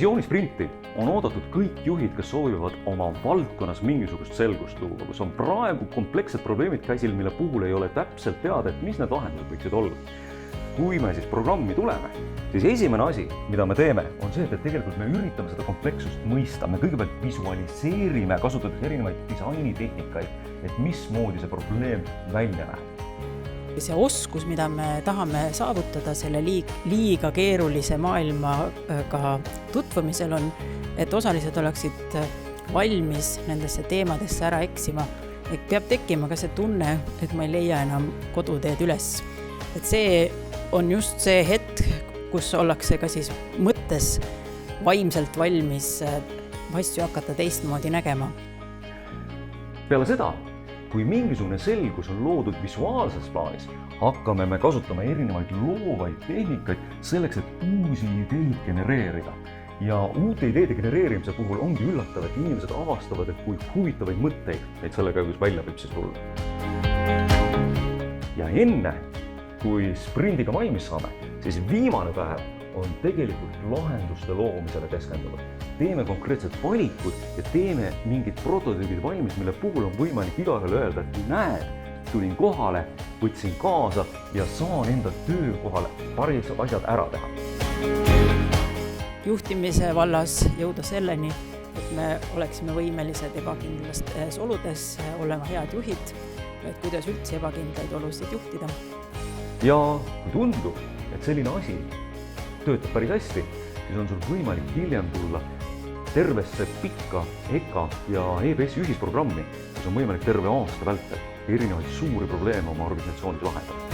Visioonisprinti on oodatud kõik juhid, kes soovivad oma valdkonnas mingisugust selgust luua, kus on praegu komplekssed probleemid käsil, mille puhul ei ole täpselt teada, et mis need lahendused võiksid olla. Kui me siis programmi tuleme, siis esimene asi, mida me teeme, on see, et tegelikult me üritame seda komplekssust mõista. Me kõigepealt visualiseerime, kasutades erinevaid disainitehnikaid, et mismoodi see probleem välja näeb. See oskus, mida me tahame saavutada selle liiga keerulise maailmaga tutvumisel on, et osalised oleksid valmis nendesse teemadesse ära eksima. Et peab tekkima ka see tunne, et ma ei leia enam koduteed üles. Et see on just see hetk, kus ollakse ka siis mõttes vaimselt valmis asju hakata teistmoodi nägema. Peale seda, kui mingisugune selgus on loodud visuaalses plaanis, hakkame me kasutama erinevaid loovaid tehnikaid selleks, et uusi ideid genereerida. Ja uute ideede genereerimise puhul ongi üllatav, et inimesed avastavad, et kui huvitavaid mõtteid neid selle käigus välja võib siis tulla. Ja enne, kui sprindiga valmis saame, siis viimane päev on tegelikult lahenduste loomisele keskendunud. Teeme konkreetsed valikud ja teeme mingid prototüübid valmis, mille puhul on võimalik igaühele öelda, et näed, tulin kohale, võtsin kaasa ja saan enda töökohale parimad asjad ära teha. Juhtimise vallas jõuda selleni, et me oleksime võimelised ebakindlastes oludes olema head juhid, et kuidas üldse ebakindlaid olusid juhtida. Ja kui tundub, et selline asi töötab päris hästi, siis on sul võimalik hiljem tulla tervesse pikka EKA ja EBS ühisprogrammi, kus on võimalik terve aasta vältel erinevaid suuri probleeme oma organisatsioonis lahendada.